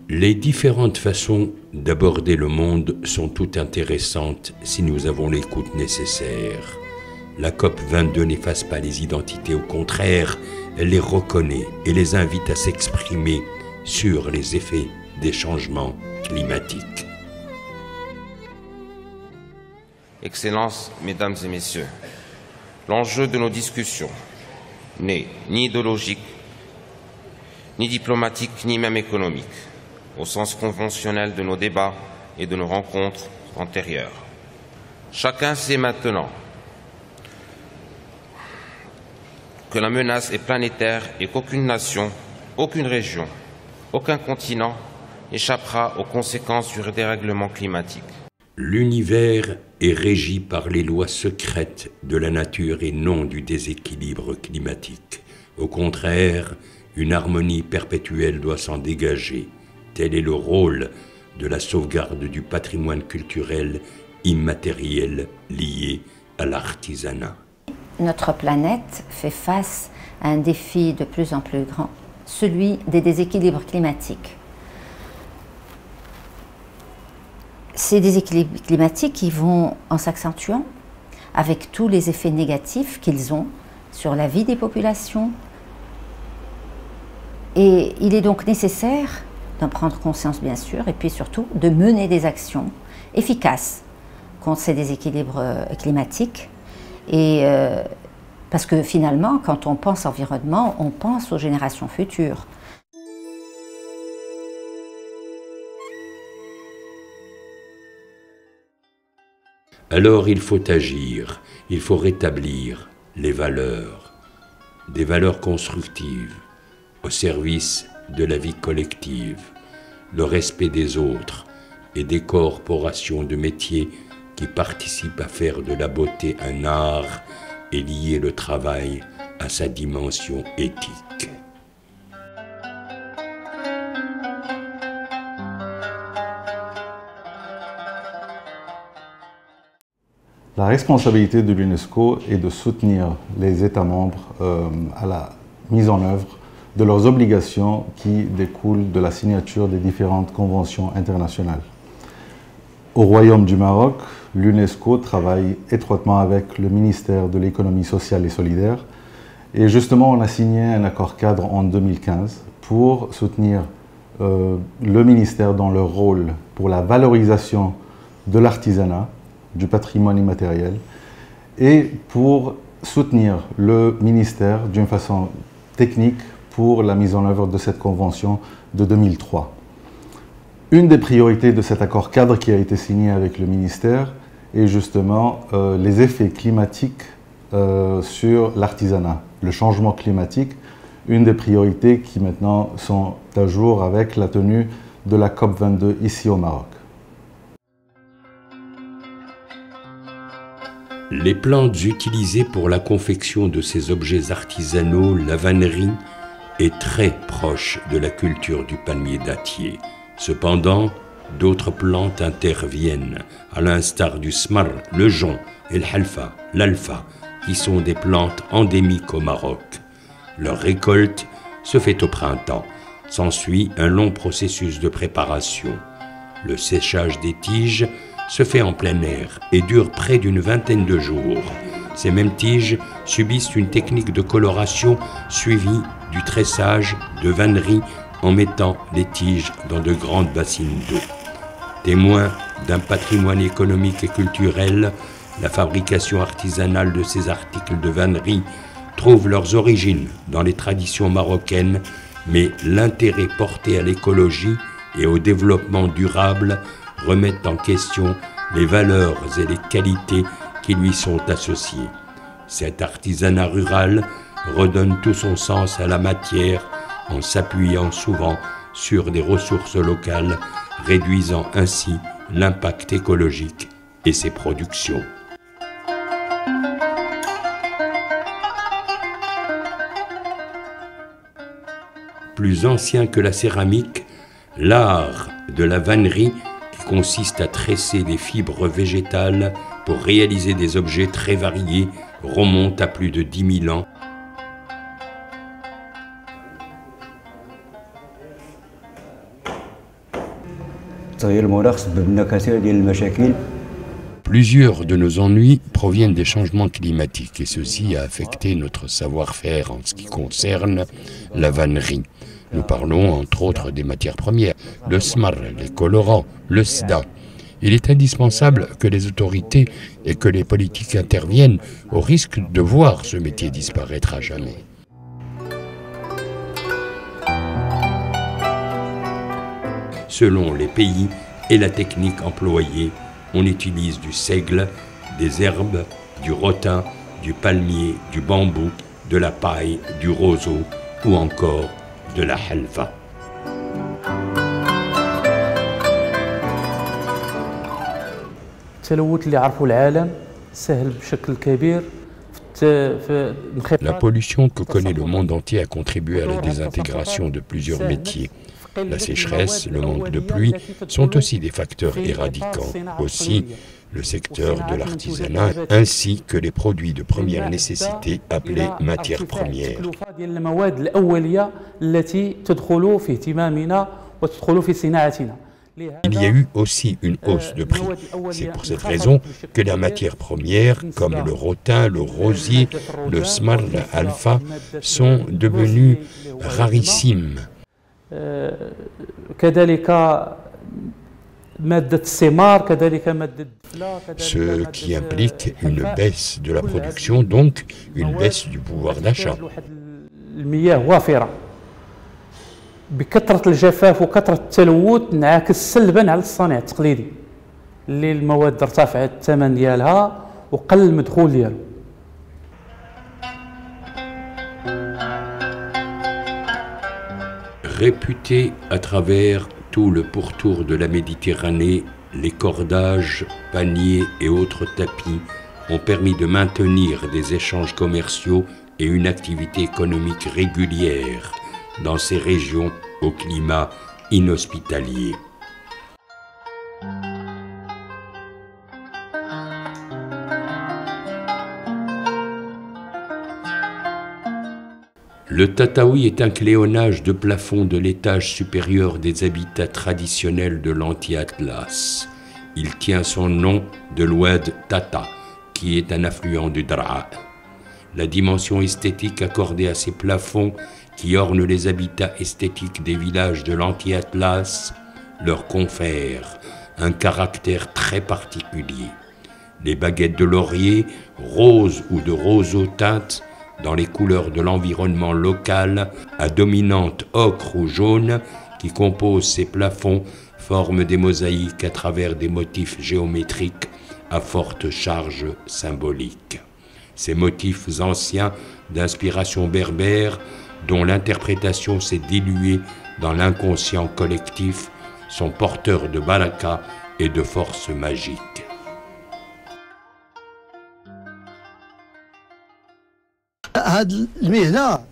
Les différentes façons d'aborder le monde sont toutes intéressantes si nous avons l'écoute nécessaire. La COP22 n'efface pas les identités, au contraire, elle les reconnaît et les invite à s'exprimer sur les effets des changements climatiques. Excellences, Mesdames et Messieurs, l'enjeu de nos discussions n'est ni idéologique, ni diplomatique, ni même économique, au sens conventionnel de nos débats et de nos rencontres antérieures. Chacun sait maintenant que la menace est planétaire et qu'aucune nation, aucune région, aucun continent n'échappera aux conséquences du dérèglement climatique. L'univers est régi par les lois secrètes de la nature et non du déséquilibre climatique. Au contraire, une harmonie perpétuelle doit s'en dégager. Tel est le rôle de la sauvegarde du patrimoine culturel immatériel lié à l'artisanat. Notre planète fait face à un défi de plus en plus grand, celui des déséquilibres climatiques. Ces déséquilibres climatiques qui vont en s'accentuant avec tous les effets négatifs qu'ils ont sur la vie des populations. Et il est donc nécessaire d'en prendre conscience, bien sûr, et puis surtout de mener des actions efficaces contre ces déséquilibres climatiques. Et parce que finalement, quand on pense environnement, on pense aux générations futures. Alors il faut agir, il faut rétablir les valeurs, des valeurs constructives, au service de la vie collective, le respect des autres et des corporations de métiers qui participent à faire de la beauté un art et lier le travail à sa dimension éthique. La responsabilité de l'UNESCO est de soutenir les États membres à la mise en œuvre de leurs obligations qui découlent de la signature des différentes conventions internationales. Au Royaume du Maroc, l'UNESCO travaille étroitement avec le ministère de l'économie sociale et solidaire. Et justement, on a signé un accord cadre en 2015 pour soutenir le ministère dans leur rôle pour la valorisation de l'artisanat, du patrimoine immatériel, et pour soutenir le ministère d'une façon technique pour la mise en œuvre de cette convention de 2003. Une des priorités de cet accord cadre qui a été signé avec le ministère est justement les effets climatiques sur l'artisanat, le changement climatique, une des priorités qui maintenant sont à jour avec la tenue de la COP22 ici au Maroc. Les plantes utilisées pour la confection de ces objets artisanaux, la vannerie, est très proche de la culture du palmier dattier. Cependant, d'autres plantes interviennent, à l'instar du smar, le jonc et le halfa, l'alfa, qui sont des plantes endémiques au Maroc. Leur récolte se fait au printemps. S'ensuit un long processus de préparation. Le séchage des tiges se fait en plein air et dure près d'une vingtaine de jours. Ces mêmes tiges subissent une technique de coloration suivie du tressage, de vannerie, en mettant les tiges dans de grandes bassines d'eau. Témoin d'un patrimoine économique et culturel, la fabrication artisanale de ces articles de vannerie trouve leurs origines dans les traditions marocaines, mais l'intérêt porté à l'écologie et au développement durable remettent en question les valeurs et les qualités qui lui sont associées. Cet artisanat rural redonne tout son sens à la matière en s'appuyant souvent sur des ressources locales, réduisant ainsi l'impact écologique et ses productions. Plus ancien que la céramique, l'art de la vannerie, qui qui consiste à tresser des fibres végétales pour réaliser des objets très variés, remonte à plus de 10 000 ans. Plusieurs de nos ennuis proviennent des changements climatiques et ceci a affecté notre savoir-faire en ce qui concerne la vannerie. Nous parlons entre autres des matières premières, le smar, les colorants, le sda. Il est indispensable que les autorités et que les politiques interviennent au risque de voir ce métier disparaître à jamais. Selon les pays et la technique employée, on utilise du seigle, des herbes, du rotin, du palmier, du bambou, de la paille, du roseau ou encore de la halva. La pollution que connaît le monde entier a contribué à la désintégration de plusieurs métiers. La sécheresse, le manque de pluie sont aussi des facteurs éradiquants. Aussi, le secteur de l'artisanat ainsi que les produits de première nécessité appelés matières premières. Il y a eu aussi une hausse de prix. C'est pour cette raison que les matières premières comme le rotin, le rosier, le smar, la alpha sont devenues rarissimes. Ce qui implique une baisse de la production, donc une baisse du pouvoir d'achat. بكثرة الجفاف وكثرة التلوث انعكس سلبا على الصانع التقليدي اللي المواد ارتفعت الثمن ديالها وقل المدخول ديالو. Réputé à travers tout le pourtour de la Méditerranée, les cordages, paniers et autres tapis ont permis de maintenir des échanges commerciaux et une activité économique régulière dans ces régions au climat inhospitalier. Le tataoui est un cléonnage de plafond de l'étage supérieur des habitats traditionnels de l'Anti-Atlas. Il tient son nom de l'oued Tata, qui est un affluent du Draa. La dimension esthétique accordée à ces plafonds qui ornent les habitats esthétiques des villages de l'Anti-Atlas leur confère un caractère très particulier. Les baguettes de laurier, roses ou de roseau teintes dans les couleurs de l'environnement local à dominante ocre ou jaune qui composent ces plafonds forment des mosaïques à travers des motifs géométriques à forte charge symbolique. Ces motifs anciens d'inspiration berbère dont l'interprétation s'est diluée dans l'inconscient collectif, sont porteurs de baraka et de force magique.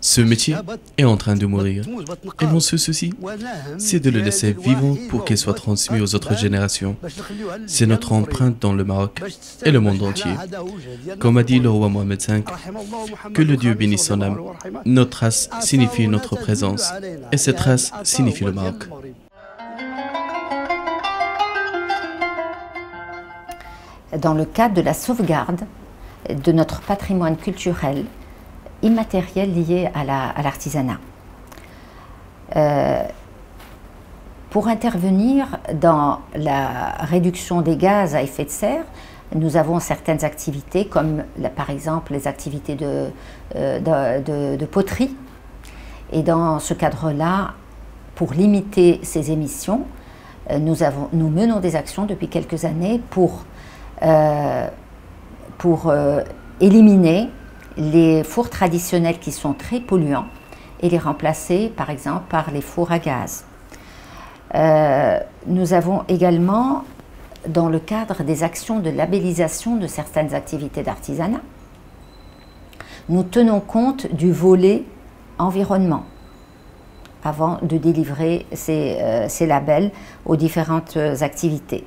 Ce métier est en train de mourir. Et mon seul souci, c'est de le laisser vivant pour qu'il soit transmis aux autres générations. C'est notre empreinte dans le Maroc et le monde entier. Comme a dit le roi Mohamed V, que le Dieu bénisse son âme, notre race signifie notre présence et cette race signifie le Maroc. Dans le cadre de la sauvegarde de notre patrimoine culturel immatériel lié à l'artisanat. Pour intervenir dans la réduction des gaz à effet de serre, nous avons certaines activités comme par exemple les activités de poterie. Et dans ce cadre-là, pour limiter ces émissions, nous menons des actions depuis quelques années pour éliminer les fours traditionnels qui sont très polluants et les remplacer par exemple par les fours à gaz. Nous avons également, dans le cadre des actions de labellisation de certaines activités d'artisanat, nous tenons compte du volet environnement. avant de délivrer ces labels aux différentes activités.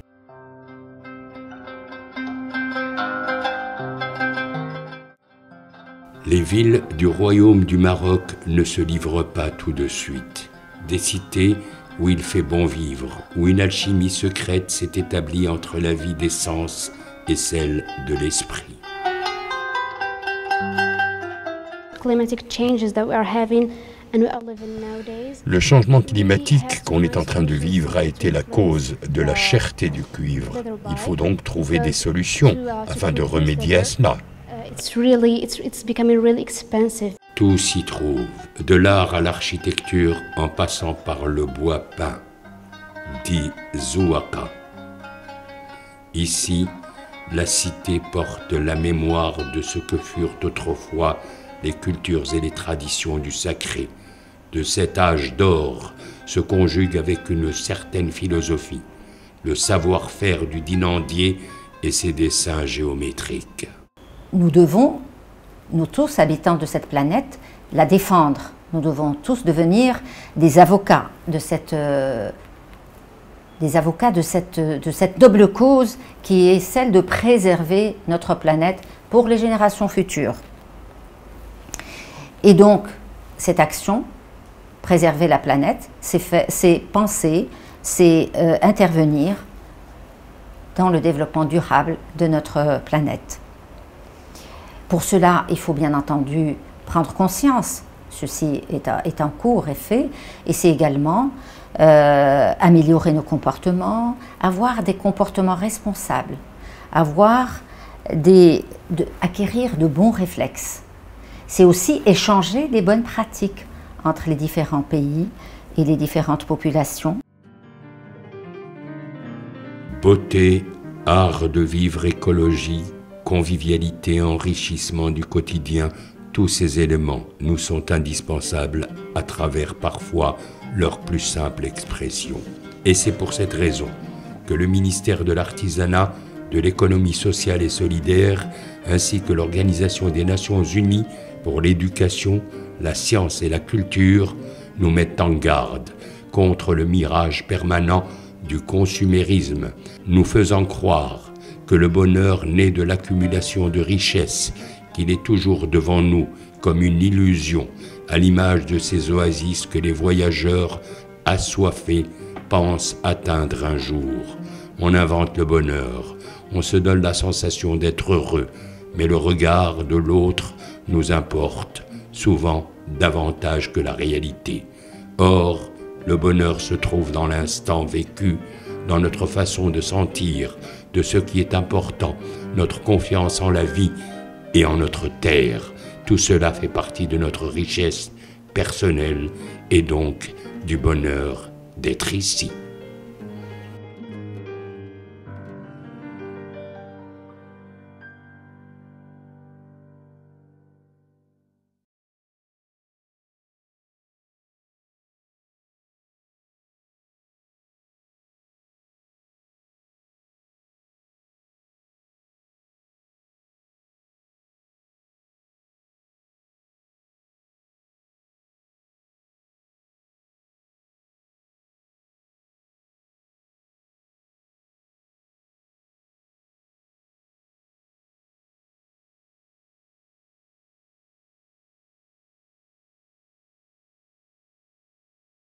Les villes du royaume du Maroc ne se livrent pas tout de suite. Des cités où il fait bon vivre, où une alchimie secrète s'est établie entre la vie des sens et celle de l'esprit. Le changement climatique qu'on est en train de vivre a été la cause de la cherté du cuivre. Il faut donc trouver des solutions afin de remédier à cela. Tout s'y trouve, de l'art à l'architecture en passant par le bois peint, dit Zouaka. Ici, la cité porte la mémoire de ce que furent autrefois les cultures et les traditions du sacré. De cet âge d'or se conjugue avec une certaine philosophie, le savoir-faire du dinandier et ses dessins géométriques. Nous devons, nous tous, habitants de cette planète, la défendre. Nous devons tous devenir des avocats de cette noble cause qui est celle de préserver notre planète pour les générations futures. Et donc, cette action, préserver la planète, c'est penser, c'est intervenir dans le développement durable de notre planète. Pour cela, il faut bien entendu prendre conscience. Ceci est en cours et fait, et c'est également améliorer nos comportements, avoir des comportements responsables, acquérir de bons réflexes. C'est aussi échanger des bonnes pratiques entre les différents pays et les différentes populations. Beauté, art de vivre, écologie, convivialité, enrichissement du quotidien, tous ces éléments nous sont indispensables à travers parfois leur plus simple expression. Et c'est pour cette raison que le ministère de l'Artisanat, de l'économie sociale et solidaire, ainsi que l'Organisation des Nations Unies pour l'éducation, la science et la culture, nous mettent en garde contre le mirage permanent du consumérisme, nous faisant croire que le bonheur naît de l'accumulation de richesses, qu'il est toujours devant nous comme une illusion, à l'image de ces oasis que les voyageurs assoiffés pensent atteindre un jour. On invente le bonheur, on se donne la sensation d'être heureux, mais le regard de l'autre nous importe souvent davantage que la réalité. Or, le bonheur se trouve dans l'instant vécu, dans notre façon de sentir, de ce qui est important, notre confiance en la vie et en notre terre. Tout cela fait partie de notre richesse personnelle et donc du bonheur d'être ici.